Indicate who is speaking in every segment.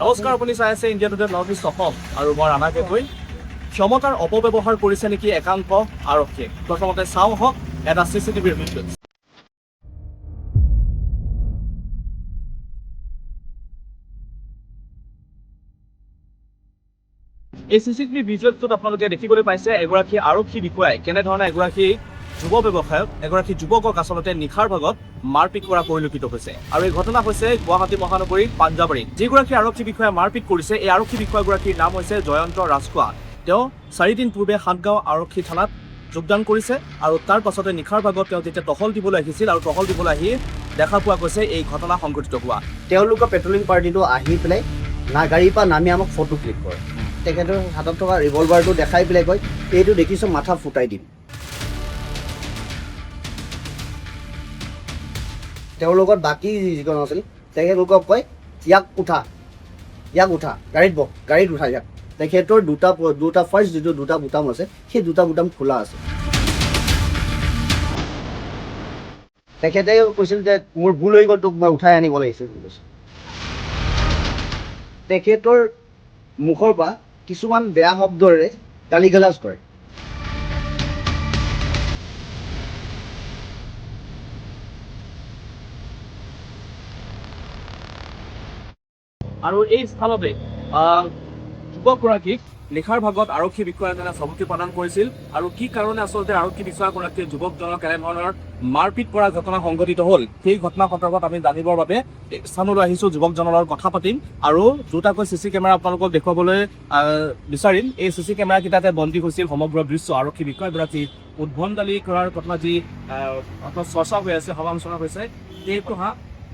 Speaker 1: নমস্কাৰ, আপুনি চাই আছে India today north east Assam আৰু মই ৰাণাকে কৈ ক্ষমতাৰ অপব্যৱহাৰ কৰিছে নেকি একাংশ আৰক্ষীয়ে। প্ৰথমতে চাওঁ হওক এটা চিচিটিভিৰ ভিডিঅ'। এই চিচিটিভি ভিডিঅ'টোত আপোনালোকে দেখিবলৈ পাইছে এগৰাকী আৰক্ষী বিষয়াই কেনেধৰণে এগৰাকী যুৱ ব্যৱসায়ক এগৰাকী যুৱকক আচলতে নিশাৰ ভাগত মাৰপিট কৰা পৰিলক্ষিত হৈছে। আৰু এই ঘটনা হৈছে গুৱাহাটী মহানগৰীৰ পাঞ্জাবাৰীত। যিগৰাকী আৰক্ষী বিষয়াই মাৰপিট কৰিছে, এই আৰক্ষী বিষয়াগৰাকীৰ নাম হৈছে জয়ন্ত ৰাজখোৱা। তেওঁ 4 দিন পূৰ্বে সাতগাঁও আৰক্ষী থানাত যোগদান কৰিছে আৰু তাৰ পাছতে নিশাৰ ভাগত তেওঁ যেতিয়া টহল দিবলৈ আহিছিল আৰু টহল দিবলৈ আহি দেখা পোৱা গৈছে এই ঘটনা সংঘটিত হোৱা।
Speaker 2: তেওঁলোকৰ পেট্ৰলিং পাৰ্টিটো আহি পেলাই গাড়ীৰ পৰা নামি আমাক ফটো ক্লিক কৰে। তেখেতৰ হাতত থকা ৰিভলভাৰটো দেখাই পেলাই কয়, এইটো দেখিছোঁ মাথা ফুটাই দিম। তেওঁৰ লগত বাকী যিজন আছিল তেখেতলোকক কয়, ইয়াক উঠা, গাড়ীত বহ, গাড়ীত উঠা ইয়াক। তেখেতৰ দুটা ফাৰ্ষ্ট যিটো দুটা বুটাম আছে সেই দুটা বুটাম খোলা আছে। তেখেতে কৈছিল যে মোৰ ভুল হৈ গ'ল, তোক মই উঠাই আনিব লাগিছিল বুলি কৈছিল। তেখেতৰ মুখৰ পৰা কিছুমান বেয়া শব্দৰে গালি গালাজ কৰে।
Speaker 1: আৰু এই স্থানতে যুৱকগৰাকীক নিশাৰ ভাগত আৰক্ষী বিষয়াজনে চমকি প্ৰদান কৰিছিল। আৰু কি কাৰণে আচলতে আৰক্ষী বিষয়াগৰাকীয়ে যুৱকজনক এনেধৰণৰ মাৰপিট কৰা ঘটনা সংঘটিত হ'ল, সেই ঘটনা সন্দৰ্ভত আমি জানিবৰ বাবে স্থানলৈ আহিছোঁ, যুৱকজনৰ লগত কথা পাতিম আৰু দুটাকৈ চিচি কেমেৰা আপোনালোকক দেখুৱাবলৈ বিচাৰিম। এই চিচি কেমেৰাকেইটাতে বন্দী হৈছিল সমগ্ৰ দৃশ্য। আৰক্ষী বিষয়াগৰাকী উদ্ভণ্ডালি কৰাৰ ঘটনা যি চৰ্চা হৈ আছে, সমালোচনা হৈছে, সেইটো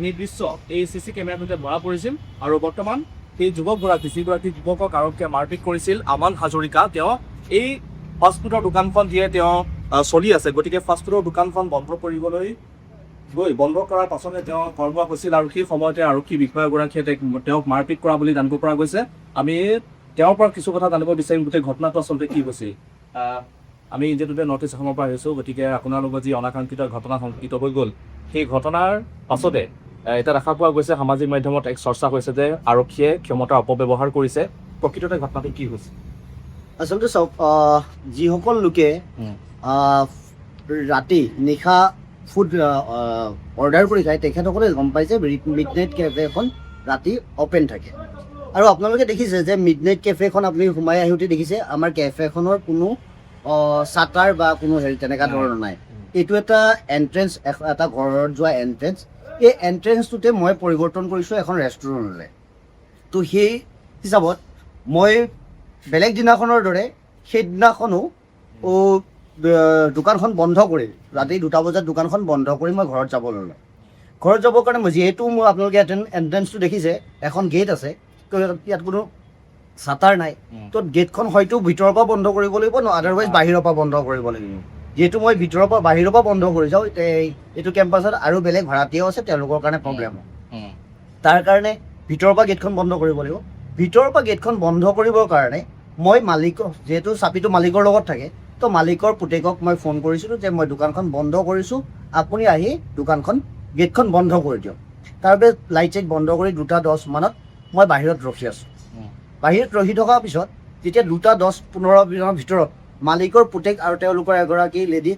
Speaker 1: সেই দৃশ্য এই চিচি কেমেৰাটোতে ধৰা পৰিছিল। আৰু বৰ্তমান সেই যুৱকগৰাকী যিগৰাকী যুৱকক আৰক্ষীয়ে মাৰপিট কৰিছিল, আমান হাজৰিকা, তেওঁ এই ফাষ্টফুডৰ দোকানখন দিয়ে তেওঁ চলি আছে। গতিকে ফাষ্টফুডৰ দোকানখন বন্ধ কৰিবলৈ বন্ধ কৰাৰ পাছতে তেওঁ কৰবাত হৈছিল আৰু সেই সময়তে আৰক্ষী বিষয়াগৰাকীয়ে তেওঁক মাৰপিট কৰা বুলি জানিব পৰা গৈছে। আমি তেওঁৰ পৰা কিছু কথা জানিব বিচাৰিম, গোটেই ঘটনাটো আচলতে কি হৈছিল। আমি ইণ্ডিয়া টুডে নৰ্থ ইষ্ট অসমৰ পৰা আহিছোঁ, গতিকে আপোনাৰ লগত যি অনাকাংক্ষিত ঘটনা সংঘটিত হৈ গ'ল, সেই ঘটনাৰ পাছতে এতিয়া দেখা পোৱা গৈছে সামাজিক মাধ্যমত এক চৰ্চা হৈছে যে আৰক্ষীয়ে ক্ষমতাৰ অপব্যৱহাৰ কৰিছে। প্ৰকৃততে ঘটনাটো কি হৈছে?
Speaker 2: আচলতে চাওক, যিসকল লোকে ৰাতি নিশা ফুড অৰ্ডাৰ কৰি খায় তেখেতসকলে গম পায় যে মিডনাইট কেফে এখন ৰাতি অ'পেন থাকে। আৰু আপোনালোকে দেখিছে যে মিডনাইট কেফেখন আপুনি সোমাই আহোঁতে দেখিছে আমাৰ কেফেখনৰ কোনো চাটাৰ বা কোনো হেৰি তেনেকুৱা ধৰণৰ নাই। এইটো এটা এণ্ট্ৰেঞ্চ, এটা ঘৰত যোৱা এণ্ট্ৰেঞ্চ। এই এণ্ট্ৰেঞ্চটোতে মই পৰিৱৰ্তন কৰিছোঁ এখন ৰেষ্টুৰেণ্টলৈ। তো সেই হিচাপত মই বেলেগ দিনাখনৰ দৰে সেইদিনাখনো দোকানখন বন্ধ কৰি ৰাতি 2টা বজাত দোকানখন বন্ধ কৰি মই ঘৰত যাব ল'লোঁ। ঘৰত যাবৰ কাৰণে মই যিহেতু মোৰ আপোনালোকে এণ্ট্ৰেঞ্চটো দেখিছে, এখন গেট আছে, তো ইয়াত কোনো চাটাৰ নাই। তো গেটখন হয়তো ভিতৰৰ পৰা বন্ধ কৰিব লাগিব, আদাৰৱাইজ বাহিৰৰ পৰা বন্ধ কৰিব লাগিব। যিহেতু মই বাহিৰৰ পৰা বন্ধ কৰি যাওঁ, এইটো কেম্পাছত আৰু বেলেগ ভাড়াতীয়াও আছে, তেওঁলোকৰ কাৰণে প্ৰব্লেম হয়। তাৰ কাৰণে ভিতৰৰ পৰা গেটখন বন্ধ কৰিব লাগিব। ভিতৰৰ পৰা গেটখন বন্ধ কৰিবৰ কাৰণে মই মালিকক, যিহেতু চাবিটো মালিকৰ লগত থাকে, তো মালিকৰ পুতেকক মই ফোন কৰিছিলোঁ যে মই দোকানখন বন্ধ কৰিছোঁ, আপুনি আহি গেটখন বন্ধ কৰি দিয়ক। তাৰবাবে লাইট চাইট বন্ধ কৰি 2:10 মানত মই বাহিৰত ৰখি আছোঁ। বাহিৰত ৰখি থকাৰ পিছত যেতিয়া 2:10-15 ভিতৰত মালিকৰ পুতেক আৰু তেওঁলোকৰ এগৰাকী লেডি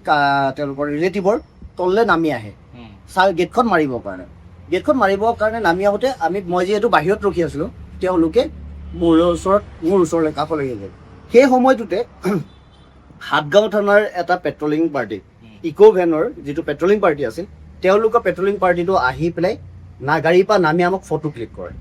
Speaker 2: তেওঁলোকৰ ৰিলেটিভৰ তললৈ নামি আহে গেটখন মাৰিবৰ কাৰণে। গেটখন মাৰিবৰ কাৰণে নামি আহোঁতে মই যিহেতু বাহিৰত ৰখি আছিলোঁ, তেওঁলোকে মোৰ ওচৰলৈ কাষলৈ গ'ল। সেই সময়টোতে সাতগাঁও থানাৰ এটা পেট্ৰলিং পাৰ্টি, ইক' ভেনৰ যিটো পেট্ৰলিং পাৰ্টি আছিল, তেওঁলোকৰ পেট্ৰলিং পাৰ্টিটো আহি পেলাই গাড়ীৰ পৰা নামি আমাক ফটো ক্লিক কৰে।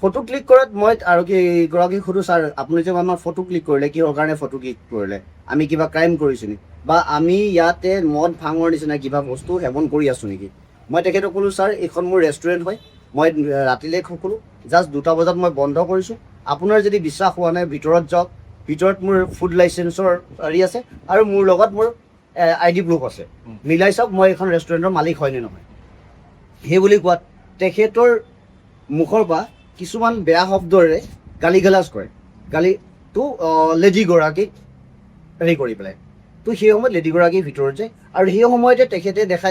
Speaker 2: ফটো ক্লিক কৰাত মই আৰক্ষীগৰাকীক সুধোঁ, ছাৰ আপুনি যে আমাৰ ফটো ক্লিক কৰিলে, কিহৰ কাৰণে ফটো ক্লিক কৰিলে? আমি কিবা ক্ৰাইম কৰিছোঁ নেকি, বা আমি ইয়াতে মদ ভাঙৰ নিচিনা কিবা বস্তু সেৱন কৰি আছোঁ নেকি? মই তেখেতক ক'লোঁ, ছাৰ এইখন মোৰ ৰেষ্টুৰেণ্ট হয়, মই ৰাতিলৈ সকলো জাষ্ট 2টা বজাত মই বন্ধ কৰিছোঁ। আপোনাৰ যদি বিশ্বাস হোৱা নাই ভিতৰত যাওক, ভিতৰত মোৰ ফুড লাইচেঞ্চৰ হেৰি আছে আৰু মোৰ লগত মোৰ ID প্ৰুফ আছে, মিলাই চাওক মই এখন ৰেষ্টুৰেণ্টৰ মালিক হয়নে নহয়। সেই বুলি কোৱাত তেখেতৰ মুখৰ পৰা কিছুমান বেয়া শব্দৰে গালি গালাজ কৰে। গালিটো লেডিগৰাকীক হেৰি কৰি পেলাই। তো সেই সময়ত লেডিগৰাকীৰ ভিতৰত যায় আৰু সেই সময়তে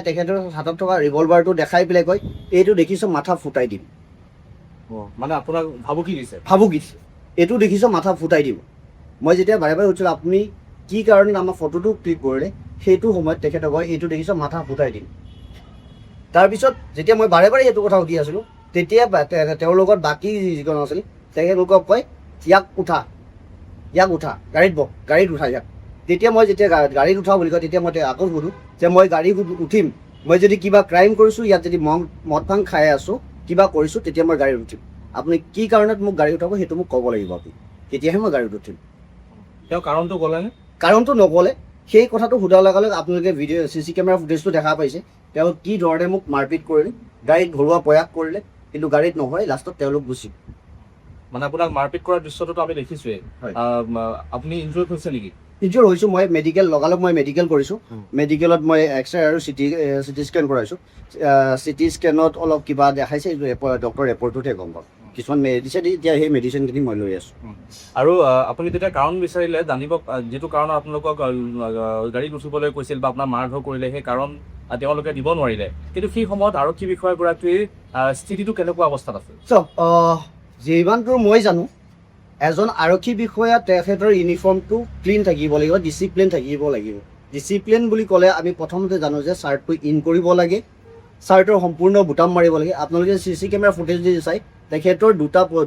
Speaker 2: তেখেতৰ হাতত থকা ৰিভলভাৰটো দেখাই পেলাই কয়, এইটো দেখিছোঁ মাথা ফুটাই দিম।
Speaker 1: মানে আপোনাক ভাবুকি দিছে
Speaker 2: ভাবুকি দিছে এইটো দেখিছোঁ মাথা ফুটাই দিব মই যেতিয়া বাৰে বাৰে সুধিছিলোঁ আপুনি কি কাৰণে আমাৰ ফটোটো ক্লিক কৰিলে সেইটো সময়ত তেখেতে কয় এইটো দেখিছোঁ মাথা ফুটাই দিম তাৰপিছত যেতিয়া মই বাৰে বাৰে এইটো কথা সুধি আছিলোঁ তেতিয়া তেওঁৰ লগত বাকী যিজন আছিল তেখেতলোকক কয় ইয়াক উঠা গাড়ীত বহ গাড়ীত উঠা ইয়াক তেতিয়া মই যেতিয়া গাড়ীত উঠা বুলি কয় তেতিয়া মই আকৌ সুধোঁ যে মই গাড়ী উঠিম মই যদি কিবা ক্ৰাইম কৰিছোঁ ইয়াত যদি মদ ভাং খাই আছোঁ কিবা কৰিছোঁ তেতিয়া মই গাড়ীত উঠিম আপুনি কি কাৰণত মোক গাড়ী উঠাব সেইটো মোক ক'ব লাগিব আপুনি তেতিয়াহে মই গাড়ীত উঠিম
Speaker 1: তেওঁ কাৰণটো ক'লেনে
Speaker 2: কাৰণটো নক'লে সেই কথাটো সোধাৰ লগে লগে আপোনালোকে ভিডিঅ' CC কেমেৰা ফুটেজটো দেখা পাইছে তেওঁ কি ধৰণে মোক মাৰপিট কৰিলে গাড়ীত ঘৰুৱা প্ৰয়াস কৰিলে কিন্তু গাড়ীত নহয় লাষ্টত তেওঁলোক গুচি
Speaker 1: মানে আপোনাক মাৰপিট কৰাৰ দৃশ্যটোতো আমি দেখিছোৱেই
Speaker 2: হয়।
Speaker 1: আপুনি ইনজুৰ্ড হৈছে নেকি
Speaker 2: ইনজুৰ হৈছোঁ মই মেডিকেল লগালগ মই মেডিকেল কৰিছোঁ মেডিকেলত মই এক্সৰে আৰু চিটি স্কেন কৰাইছোঁ চিটি স্কেনত অলপ কিবা দেখাইছে ডক্টৰ ৰিপৰ্টটোতহে গম পাওঁ কিছুমান মেডিচিন এতিয়া সেই মেডিচিনখিনি মই লৈ আছোঁ
Speaker 1: আৰু আপুনি যেতিয়া কাৰণ বিচাৰিলে জানিব যিটো কাৰণত আপোনালোকক গাড়ীত উঠিবলৈ কৈছিল বা আপোনাৰ মাৰধৰ কৰিলে সেই কাৰণ তেওঁলোকে দিব নোৱাৰিলে কিন্তু সেই সময়ত আৰক্ষী বিষয়াগৰাকীৰ স্থিতিটো কেনেকুৱা অৱস্থাত আছিল
Speaker 2: চাওক যিমান দূৰ মই জানো এজন আৰক্ষী বিষয়া তেখেতৰ ইউনিফৰ্মটো ক্লিন থাকিব লাগিব ডিচিপ্লিন থাকিব লাগিব ডিচিপ্লিন বুলি ক'লে আমি প্ৰথমতে জানো যে চাৰ্টটো ইন কৰিব লাগে চাৰ্টৰ সম্পূৰ্ণ বুটাম মাৰিব লাগে আপোনালোকে CC কেমেৰা ফুটেজ যদি চাই তেখেতৰ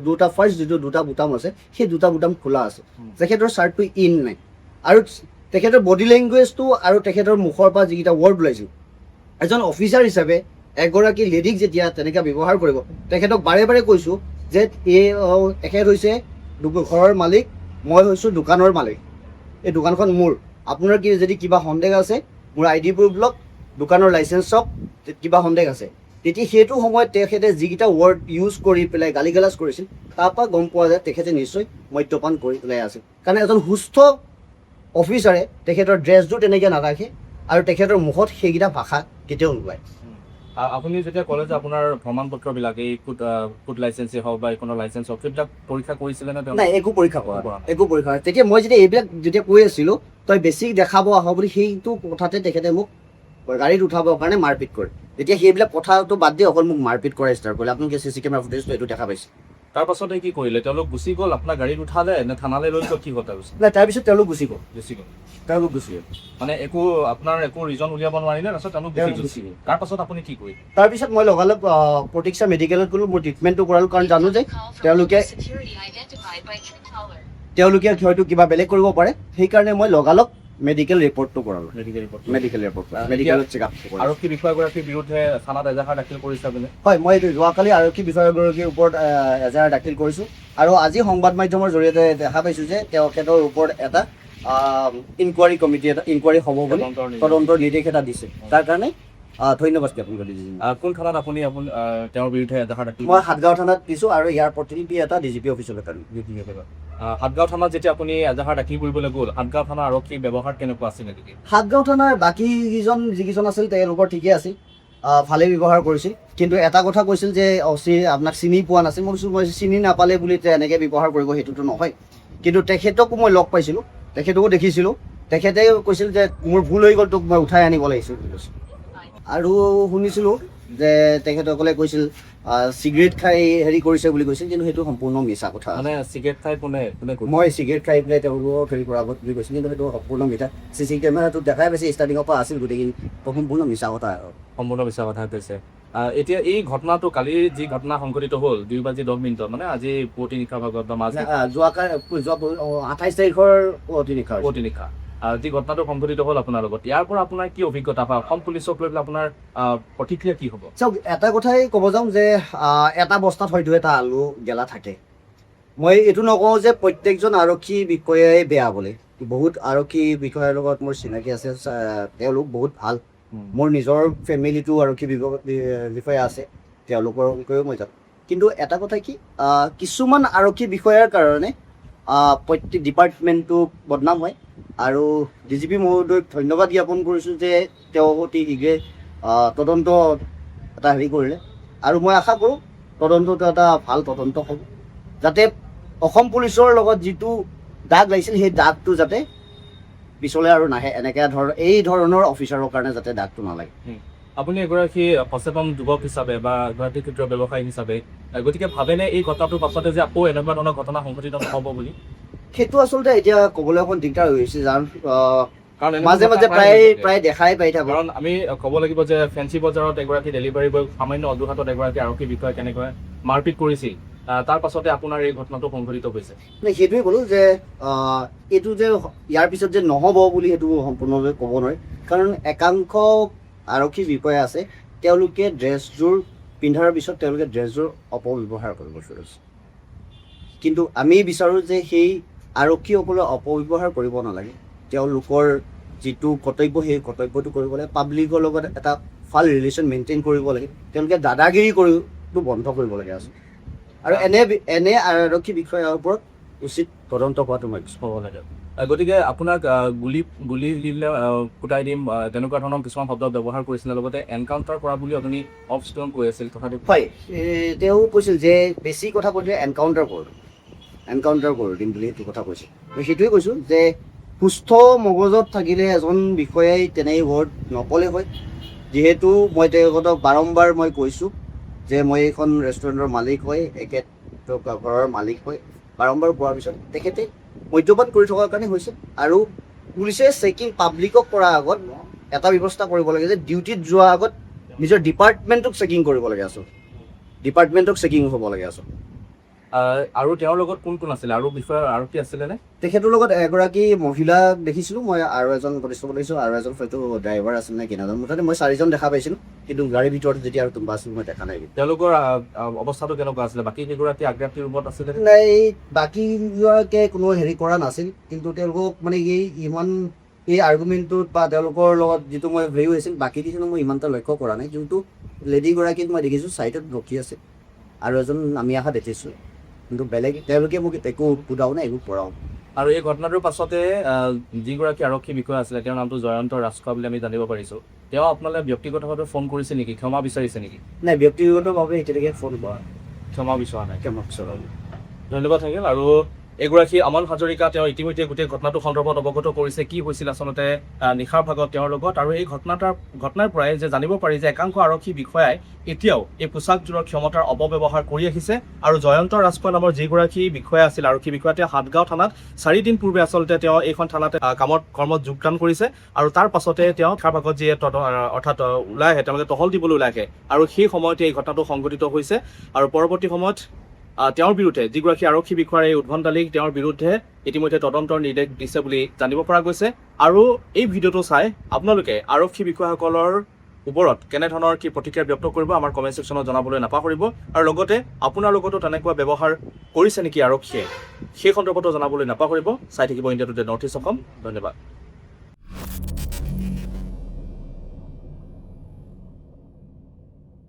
Speaker 2: দুটা ফাৰ্ষ্ট যিটো দুটা বুটাম আছে সেই দুটা বুটাম খোলা আছে তেখেতৰ চাৰ্টটো ইন নাই আৰু তেখেতৰ বডি লেংগুৱেজটো আৰু তেখেতৰ মুখৰ পৰা যিকেইটা ৱৰ্ড ওলাইছিল এজন অফিচাৰ হিচাপে এগৰাকী লেডিক যেতিয়া তেনেকৈ ব্যৱহাৰ কৰিব তেখেতক বাৰে বাৰে কৈছোঁ যে এখেত হৈছে ঘৰৰ মালিক মই হৈছোঁ দোকানৰ মালিক এই দোকানখন মোৰ আপোনাৰ যদি কিবা সন্দেহ আছে মোৰ ID প্ৰুফ লওক দোকানৰ লাইচেঞ্চ চাওক কিবা সন্দেহ আছে তেতিয়া সেইটো সময়ত তেখেতে যিকেইটা ৱৰ্ড ইউজ কৰি পেলাই গালি গালাজ কৰিছিল তাৰপৰা গম পোৱা যায় তেখেতে নিশ্চয় মদ্যপান কৰি পেলাই আছিল কাৰণ এজন সুস্থ অফিচাৰে তেখেতৰ ড্ৰেছযোৰ তেনেকৈ নাৰাখে আৰু তেখেতৰ মুখত সেইকেইটা ভাষা কেতিয়াও নোলায়
Speaker 1: আপুনি যেতিয়া ক'লে যে আপোনাৰ প্ৰমাণ পত্ৰবিলাক এই ফুড লাইচেঞ্চেই হওক বা এইখনৰ লাইচেঞ্চ হওক সেইবিলাক পৰীক্ষা কৰিছিলে নে
Speaker 2: নাই একো পৰীক্ষা কৰা একো পৰীক্ষা কৰা তেতিয়া মই যেতিয়া এইবিলাক যেতিয়া কৈ আছিলোঁ তই বেছি দেখাব আহ বুলি সেইটো কথাতে তেখেতে মোক গাড়ীত উঠাবৰ কাৰণে মাৰপিট কৰে তেতিয়া সেইবিলাক কথাটো বাদ দি অকল মোক মাৰপিট কৰা ষ্টাৰ্ট কৰিলে আপোনালোকে CC কেমেৰা ফুটেজটো এইটো দেখা পাইছে
Speaker 1: তাৰপাছতে কি কৰিলে তেওঁলোক গুচি গ'ল আপোনাৰ গাড়ীত উঠালে নে থানালৈ লৈ গ'ল কি কথা কৈছে
Speaker 2: নাই তাৰপিছত তেওঁলোক গুচি গ'ল
Speaker 1: তেওঁলোক গুচি গ'ল মানে আপোনাৰ একো ৰিজন উলিয়াব নোৱাৰিলে তাৰপিছত তেওঁলোক গুচি গ'ল তাৰপাছত আপুনি কি কৰিলে
Speaker 2: তাৰপিছত মই লগালগ প্ৰতীক্ষা মেডিকেলত গ'লোঁ মোৰ ট্ৰিটমেণ্টটো কৰালোঁ কাৰণ জানো যে তেওঁলোকে হয়তো কিবা বেলেগ কৰিব পাৰে সেইকাৰণে মই লগালগ মেডিকেল ৰিপৰ্টটো কৰালোঁ মেডিকেলত চেকআপ
Speaker 1: আৰক্ষী বিষয়াগৰাকীৰ বিৰুদ্ধে থানাত এজাহাৰ দাখিল কৰিছে আপুনি
Speaker 2: হয় মই যোৱাকালি আৰক্ষী বিষয়াগৰাকীৰ ওপৰত এজাহাৰ দাখিল কৰিছোঁ আৰু আজি সংবাদ মাধ্যমৰ জৰিয়তে দেখা পাইছোঁ যে তেখেতৰ ওপৰত এটা ইনকুৱাৰী কমিটি এটা ইনকুৱাৰী হ'ব বুলি তদন্তৰ নিৰ্দেশ এটা দিছে তাৰ কাৰণে ধন্যবাদ জ্ঞাপন কৰি দিছোঁ
Speaker 1: কোন থানাত আপুনি তেওঁৰ বিৰুদ্ধে এজাহাৰ দাখিল
Speaker 2: মই হাটগাঁও থানাত দিছোঁ আৰু ইয়াৰ প্ৰতিনিধি এটা DGP অফিচলৈ কাঢ়িলোঁ
Speaker 1: হাটগাঁও থানাত যেতিয়া আপুনি এজাহাৰ দাখিল কৰিবলৈ গ'ল হাটগাঁও থানাৰ আৰক্ষীৰ ব্যৱহাৰ কেনেকুৱা আছিল নেকি
Speaker 2: হাটগাঁও থানাৰ বাকী যিকেইজন আছিল তেওঁলোকৰ ঠিকেই আছিল ভালে ব্যৱহাৰ কৰিছিল কিন্তু এটা কথা কৈছিল যে আপোনাক চিনি পোৱা নাছিল মই কৈছোঁ মই চিনি নাপালে বুলি এনেকৈ ব্যৱহাৰ কৰিব সেইটোতো নহয় কিন্তু তেখেতকো মই লগ পাইছিলোঁ তেখেতকো দেখিছিলোঁ তেখেতে কৈছিল যে মোৰ ভুল হৈ গ'ল তোক মই উঠাই আনিব লাগিছিল বুলি কৈছিল আৰু শুনিছিলোঁ যে তেখেতসকলে কৈছিল চিগাৰেট খাই হেৰি কৰিছে বুলি কৈছিল কিন্তু সেইটো সম্পূৰ্ণ মিছা কথা
Speaker 1: মানে চিগাৰেট খাই কোনে
Speaker 2: মই চিগাৰেট খাই পেলাই তেওঁলোকক হেৰি কৰা আগত বুলি কৈছিল কিন্তু সেইটো সম্পূৰ্ণ মিছা CC কেমেৰাটো দেখাই পাইছে ষ্টাৰ্টিঙৰ পৰা আছিল গোটেইখিনি সম্পূৰ্ণ মিছা কথা
Speaker 1: সম্পূৰ্ণ মিছা কথা কৈছে এতিয়া এই ঘটনাটো কালি যি ঘটনা সংঘটিত হ'ল 2:10 মানে আজি পুৱতি নিশা ভাগত বা মাজে
Speaker 2: যোৱা 28 তাৰিখৰ পুৱতি নিশা
Speaker 1: যি ঘটনাটো সংঘটিত হ'ল আপোনাৰ লগত ইয়াৰ পৰা আপোনাৰ কি অভিজ্ঞতা বা অসম পুলিচক লৈ পেলাই আপোনাৰ প্ৰতিক্ৰিয়া কি হ'ব
Speaker 2: চাওক এটা কথাই ক'ব যাওঁ যে এটা বস্তাত হয়তো এটা আলু গেলা থাকে মই এইটো নকওঁ যে প্ৰত্যেকজন আৰক্ষী বিষয়াই বেয়া বুলি বহুত আৰক্ষী বিষয়াৰ লগত মোৰ চিনাকি আছে তেওঁলোক বহুত ভাল মোৰ নিজৰ ফেমিলিটো আৰক্ষী বিষয়া আছে তেওঁলোকৰ বিষয়েও মই জানো কিন্তু এটা কথা কি কিছুমান আৰক্ষী বিষয়াৰ কাৰণে প্ৰত্যেক ডিপাৰ্টমেণ্টটো বদনাম হয় আৰু DGP মহোদয়ক ধন্যবাদ জ্ঞাপন কৰিছোঁ যে তেওঁ অতি শীঘ্ৰে তদন্ত এটা হেৰি কৰিলে আৰু মই আশা কৰোঁ তদন্তটো এটা ভাল তদন্ত হ'ব যাতে অসম পুলিচৰ লগত যিটো দাগ লাগিছিল সেই দাগটো যাতে পিছলৈ আৰু নাহে এনেকৈ এই ধৰণৰ অফিচাৰৰ কাৰণে যাতে দাগটো নালাগে
Speaker 1: আপুনি এগৰাকী সচেতন যুৱক হিচাপে বা এগৰাকী ক্ষুদ্ৰ ব্যৱসায়ী হিচাপে গতিকে ভাবেনে এই ঘটনাটোৰ পাছতে যে আকৌ এনেকুৱা ধৰণৰ ঘটনা সংঘটিত নহ'ব বুলি?
Speaker 2: সেইটো আচলতে এতিয়া ক'বলৈ অকণ দিগদাৰ হৈ গৈছে, কাৰণ
Speaker 1: কাৰণ এনেকুৱা
Speaker 2: মাজে মাজে
Speaker 1: ঘটনা প্ৰায় হৈ থাকে।
Speaker 2: প্ৰায় দেখাই পাই থাকোঁ।
Speaker 1: কাৰণ আমি ক'ব লাগিব যে ফেঞ্চি বজাৰত এগৰাকী ডেলিভাৰী বয় সামান্য অজুহাতত এগৰাকী আৰক্ষী বিষয়াই কেনেকৈ মাৰপিট কৰিছিল, তাৰ পাছতে আপোনাৰ এই ঘটনাটো সংঘটিত হৈছে।
Speaker 2: সেইটোৱে ক'লোঁ যে এইটো যে ইয়াৰ পিছত যে নহ'ব বুলি সেইটো সম্পূৰ্ণভাৱে ক'ব নোৱাৰি, কাৰণ একাংশ আৰক্ষী বিষয়া আছে, তেওঁলোকে ড্ৰেছযোৰ পিন্ধাৰ পিছত তেওঁলোকে ড্ৰেছযোৰ অপব্যৱহাৰ কৰিব ধৰিছে। কিন্তু আমি বিচাৰোঁ যে সেই আৰক্ষীসকলে অপব্যৱহাৰ কৰিব নালাগে, তেওঁলোকৰ যিটো কৰ্তব্য সেই কৰ্তব্যটো কৰিব লাগে, পাব্লিকৰ লগত এটা ভাল ৰিলেশ্যন মেইনটেইন কৰিব লাগে, তেওঁলোকে দাদাগিৰি কৰিটো বন্ধ কৰিব লাগে আচলতে। আৰু এনে আৰক্ষী বিষয়াৰ ওপৰত উচিত তদন্ত হোৱাটো মই
Speaker 1: হ'ব লাগে। গতিকে আপোনাক গুলি দিলে ফুটাই দিম তেনেকুৱা ধৰণৰ কিছুমান শব্দ ব্যৱহাৰ কৰিছিলে, লগতে এনকাউণ্টাৰ কৰা বুলি আপুনি অফ ষ্টন কৈ আছিল কথাটো।
Speaker 2: হয়, তেওঁ কৈছিল যে বেছি কথা কৈ দিলে এনকাউণ্টাৰ কৰি দিম বুলি সেইটো কথা কৈছিল। মই সেইটোৱে কৈছোঁ যে সুস্থ মগজত থাকিলে এজন বিষয়াই তেনে ৱৰ্ড নক'লে হয়, যিহেতু মই তেখেতক বাৰম্বাৰ মই কৈছোঁ যে মই এইখন ৰেষ্টুৰেণ্টৰ মালিক হয়, ঘৰৰ মালিক হয়, বাৰম্বাৰ কোৱাৰ পিছত তেখেতে মদ্যপান কৰি থকাৰ কাৰণে হৈছে। আৰু পুলিচে চেকিং পাব্লিকক কৰাৰ আগত এটা ব্যৱস্থা কৰিব লাগে যে ডিউটিত যোৱাৰ আগত নিজৰ ডিপাৰ্টমেণ্টক চেকিং কৰিব লাগে, আচলতে ডিপাৰ্টমেণ্টক চেকিং হ'ব লাগে আচলতে।
Speaker 1: আৰু তেওঁৰ লগত কোন কোন আছিলে, আৰু বিষয়া আৰক্ষী আছিলেনে?
Speaker 2: তেখেতৰ লগত এগৰাকী মহিলাক দেখিছিলোঁ মই, আৰু এজন কনিষ্টবল দেখিছোঁ, আৰু এজন হয়তো ড্ৰাইভাৰ আছিল নে কি নাজানো, মুঠতে মই 4জন দেখা পাইছিলোঁ, কিন্তু গাড়ীৰ ভিতৰত যেতিয়া আৰু কোনোবা আছিল মই দেখা নাই।
Speaker 1: তেওঁলোকৰ অৱস্থাটো কেনেকুৱা আছিলে? বাকী কেইগৰাকী আগ্ৰাসী ৰুমত আছিলে?
Speaker 2: নাই, বাকীগৰাকীয়ে কোনো হেৰি কৰা নাছিল, কিন্তু তেওঁলোকক মানে এই আৰ্গুমেণ্টটোত বা তেওঁলোকৰ লগত যিটো মই হেৰি হৈছিল, বাকী দিছিলোঁ মই ইমান এটা লক্ষ্য কৰা নাই, কিন্তু লেডিগৰাকীক মই দেখিছোঁ ছাইডত ৰখি আছে, আৰু এজন নামি অহা দেখিছোঁ, কিন্তু তেওঁলোকে মোক একো সোধাও নাই, একো কৰাও।
Speaker 1: আৰু এই ঘটনাটোৰ পাছতে যিগৰাকী আৰক্ষী বিষয়া আছিলে তেওঁৰ নামটো জয়ন্ত ৰাজখোৱা বুলি আমি জানিব পাৰিছোঁ, তেওঁ আপোনালৈ ব্যক্তিগতভাৱে ফোন কৰিছে নেকি, ক্ষমা বিচাৰিছে নেকি?
Speaker 2: নাই, ব্যক্তিগতভাৱে এতিয়ালৈকে ফোন কৰা
Speaker 1: ক্ষমা বিচৰা নাই।
Speaker 2: ক্ষমা বিচৰা।
Speaker 1: ধন্যবাদ থাকিল। আৰু এগৰাকী অমল হাজৰিকা, তেওঁ ইতিমধ্যে গোটেই ঘটনাটো সন্দৰ্ভত অৱগত কৰিছে, কি হৈছিল আচলতে নিশাৰ ভাগত তেওঁৰ লগত, আৰু এই ঘটনাৰ পৰাই যে জানিব পাৰি যে একাংশ আৰক্ষী বিষয়াই এতিয়াও এই পোচাকযোৰৰ ক্ষমতাৰ অপব্যৱহাৰ কৰি আহিছে। আৰু জয়ন্ত ৰাজখোৱা নামৰ যিগৰাকী বিষয়া আছিল, আৰক্ষী বিষয়া, তেওঁ হাটগাঁও থানাত 4 দিন পূৰ্বে আচলতে তেওঁ এইখন থানাতে কৰ্মত যোগদান কৰিছে, আৰু তাৰ পাছতে তেওঁ নিশাৰ ভাগত যিয়ে অৰ্থাৎ ওলাই আহে, তেওঁলোকে টহল দিবলৈ ওলাই আহে, আৰু সেই সময়তে এই ঘটনাটো সংঘটিত হৈছে। আৰু পৰৱৰ্তী সময়ত তেওঁৰ বিৰুদ্ধে যিগৰাকী আৰক্ষী বিষয়াৰ এই উদ্ভণ্ডালি, তেওঁৰ বিৰুদ্ধে ইতিমধ্যে তদন্তৰ নিৰ্দেশ দিছে বুলি জানিব পৰা গৈছে। আৰু এই ভিডিঅ'টো চাই আপোনালোকে আৰক্ষী বিষয়াসকলৰ ওপৰত কেনেধৰণৰ কি প্ৰতিক্ৰিয়া ব্যক্ত কৰিব আমাৰ কমেণ্ট ছেকশ্যনত জনাবলৈ নাপাহৰিব। আৰু লগতে আপোনাৰ লগতো তেনেকুৱা ব্যৱহাৰ কৰিছে নেকি আৰক্ষীয়ে, সেই সন্দৰ্ভতো জনাবলৈ নাপাহৰিব। চাই থাকিব India today north east Assam. ধন্যবাদ।